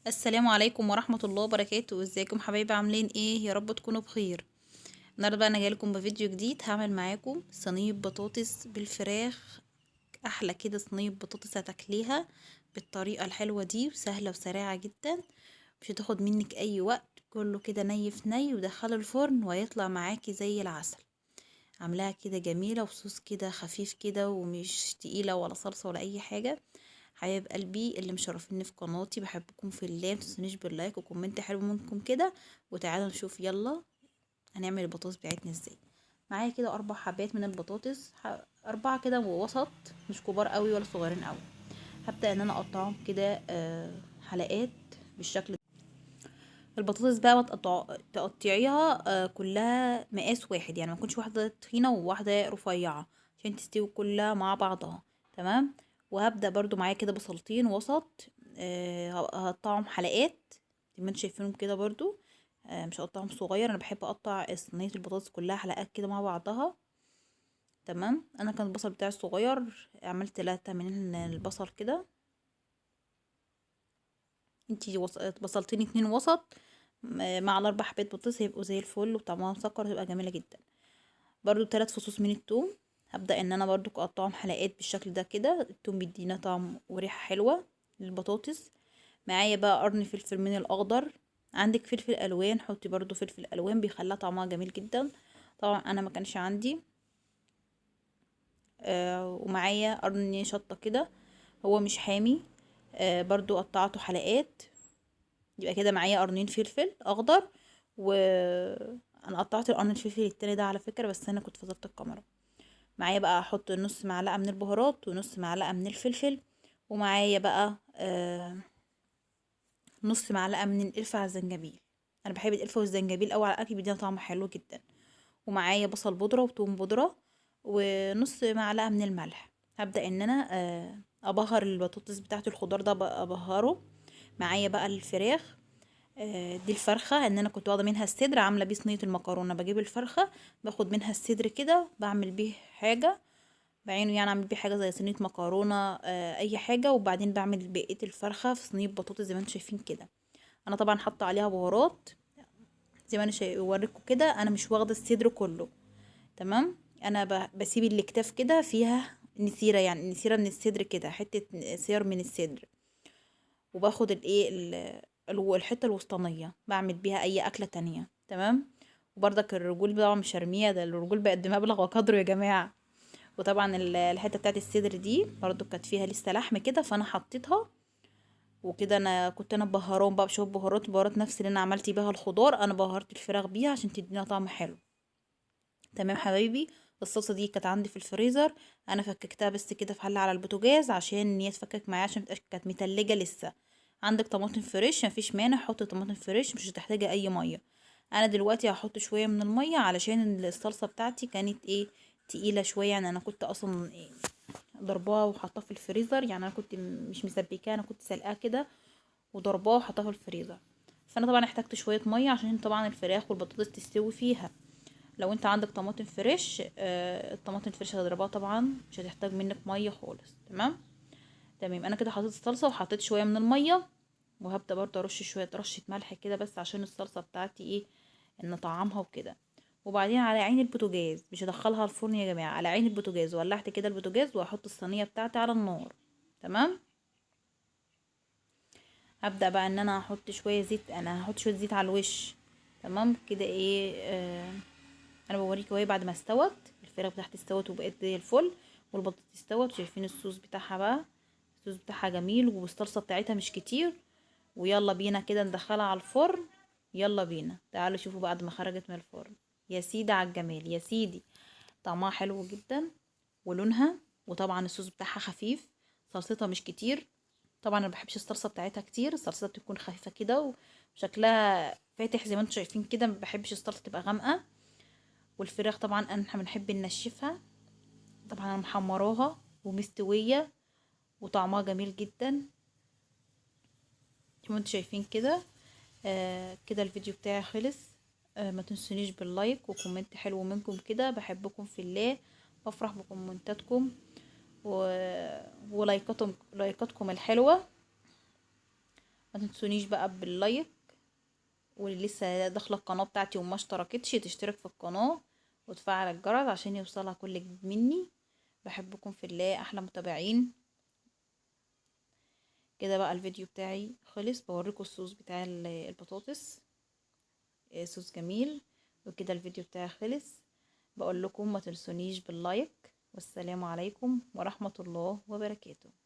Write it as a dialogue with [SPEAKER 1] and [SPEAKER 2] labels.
[SPEAKER 1] السلام عليكم ورحمة الله وبركاته. ازيكم حبايبي؟ عاملين ايه؟ يا رب تكونوا بخير. النهارده بقى انا جايلكم بفيديو جديد. هعمل معاكم صينية بطاطس بالفراخ. احلى كده صينية بطاطس هتاكليها بالطريقة الحلوة دي، وسهلة وسريعة جدا. مش هتاخد منك اي وقت، كله كده ني في ني، ودخله الفرن وهيطلع معاكي زي العسل. عاملاها كده جميلة وصوص كده خفيف كده، ومش تقيلة ولا صلصة ولا اي حاجة. حبايب قلبي اللي مشرفيني في قناتي، بحبكم في الله، متنسونيش باللايك وكومنت حلو منكم كده. وتعالوا نشوف، يلا هنعمل البطاطس بتاعتنا ازاي. معايا كده 4 حبات من البطاطس، 4 كده وسط، مش كبار قوي ولا صغيرين قوي. هبدأ ان انا اقطعهم كده حلقات بالشكل ده. البطاطس بقى تقطعيها كلها مقاس واحد، يعني ما تكونش واحدة تخينة وواحدة رفيعة، عشان تستوي كلها مع بعضها. تمام. وهبدأ برضو معايا كده بصلتين وسط، هقطعهم حلقات زي ما انتم شايفينهم كده برضو. مش هقطعهم صغير، انا بحب اقطع صينية البطاطس كلها حلقات كده مع بعضها. تمام. انا كان البصل بتاعي صغير، عملت 3 من البصل كده. انتي بصلتين 2 وسط مع ال4 حبات بطاطس هيبقوا زي الفل، وطعمها مسكر هتبقى جميلة جدا. برضو 3 فصوص من التوم. هبدأ ان انا برضو اقطعهم حلقات بالشكل ده كده. التوم بيدينا طعم وريحة حلوة للبطاطس. معايا بقى قرن فلفل من الاخضر. عندك فلفل الوان حطي برضو فلفل الوان، بيخليها طعمها جميل جدا. طبعا انا ما كانش عندي. ومعايا قرن شطة كده، هو مش حامي. برضو قطعته حلقات. يبقى كده معايا قرنين فلفل اخضر. وانا قطعت القرن الفلفل التاني ده على فكرة، بس انا كنت فضلت الكاميرا. معايا بقى احط نص معلقة من البهارات ونص معلقة من الفلفل. ومعايا بقى نص معلقة من القرفة على الزنجبيل. انا بحب القرفة والزنجبيل اوي على الاكل، بيدينا طعم حلو جدا. ومعايا بصل بودرة وثوم بودرة ونص معلقة من الملح. هبدأ ان انا ابهر البطاطس بتاعت الخضار ده، بقى ابهره. معايا بقى الفراخ. دي الفرخة ان انا كنت واخده منها الصدر، عامله بيه صينيه المكرونه. بجيب الفرخه، باخد منها الصدر كده، بعمل بيه حاجه بعينه، يعني اعمل بيه حاجه زي صينيه مكرونه، اي حاجه. وبعدين بعمل بقيه الفرخه في صينيه بطاطس زي ما انتم شايفين كده. انا طبعا حاطه عليها بهارات زي ما انا بوريكم كده. انا مش واخده الصدر كله. تمام. انا بسيب الاكتاف كده فيها نسيره، يعني نسيره من الصدر كده، حته سير من الصدر. وباخد الايه الحته الوسطانيه، بعمل بيها اي اكله تانية. تمام. وبرضك الرجول طبعا مش هرميها، ده الرجول بقد مبلغ وقدره يا جماعه. وطبعا الحته بتاعت الصدر دي برضو كانت فيها لسه لحم كده، فانا حطيتها. وكده انا كنت بهرهم بقى بشويه بهارات نفس اللي انا عملت بيها الخضار، انا بهرت الفراخ بيها عشان تدينا طعم حلو. تمام حبايبي. الصلصه دي كانت عندي في الفريزر. انا فككتها بس كده في حله على البوتاجاز عشان هي تفكك معايا، عشان كانت متلجه لسه. عندك طماطم فريش مفيش مانع، حطي طماطم فريش، مش هتحتاجي اي ميه. انا دلوقتي هحط شويه من الميه علشان الصلصه بتاعتي كانت ايه، تقيله شويه. يعني انا كنت اصلا إيه ضرباها وحطها في الفريزر، يعني انا كنت مش مسبكاها، انا كنت سلقاها كده وضرباها وحطها في الفريزر. فانا طبعا احتجت شويه ميه عشان طبعا الفراخ والبطاطس تستوي فيها. لو انت عندك طماطم فريش، الطماطم الفريش هتضربها طبعا، مش هتحتاج منك ميه خالص. تمام. تمام. انا كده حطيت الصلصه وحطيت شويه من الميه. وهبدا برضه ارش شويه رشه ملح كده بس عشان الصلصه بتاعتي ايه، ان طعمها وكده. وبعدين على عين البوتاجاز، مش هدخلها الفرن يا جماعه، على عين البوتاجاز ولعت كده البوتاجاز، وهحط الصينيه بتاعتي على النار. تمام. هبدا بقى ان انا هحط شويه زيت، انا هحط شويه زيت على الوش. تمام كده ايه. انا بوريك اهي بعد ما استوت الفراخ بتاعتي، استوت وبقت زي الفل. والبطاطس استوت، شايفين الصوص بتاعها بقى. الصوص بتاعها جميل، والصلصه بتاعتها مش كتير. ويلا بينا كده ندخلها على الفرن. يلا بينا تعالوا شوفوا بعد ما خرجت من الفرن. يا سيدي على الجمال يا سيدي. طعمها حلو جدا ولونها. وطبعا الصوص بتاعها خفيف، صلصتها مش كتير. طبعا انا مبحبش الصلصه بتاعتها كتير، الصلصه بتكون خفيفه كده وشكلها فاتح زي ما انتم شايفين كده. مبحبش الصلصه تبقى غامقه. والفراخ طبعا احنا بنحب ننشفها. طبعا انا محمراها ومستويه، وطعمها جميل جدا زي ما انتم شايفين كده. كده الفيديو بتاعي خلص. ما تنسونيش باللايك وكومنت حلو منكم كده، بحبكم في الله. بفرح بكومنتاتكم و... لايكاتكم الحلوة. ما تنسونيش بقى باللايك، واللي لسه داخله القناه بتاعتي وما اشتركتش تشترك في القناه وتفعل الجرس عشان يوصلها كل جديد مني. بحبكم في الله، احلى متابعين. كده بقى الفيديو بتاعي خلص، بوريكم الصوص بتاع البطاطس، صوص جميل. وكده الفيديو بتاعي خلص، بقول لكم ما تنسونيش باللايك، والسلام عليكم ورحمة الله وبركاته.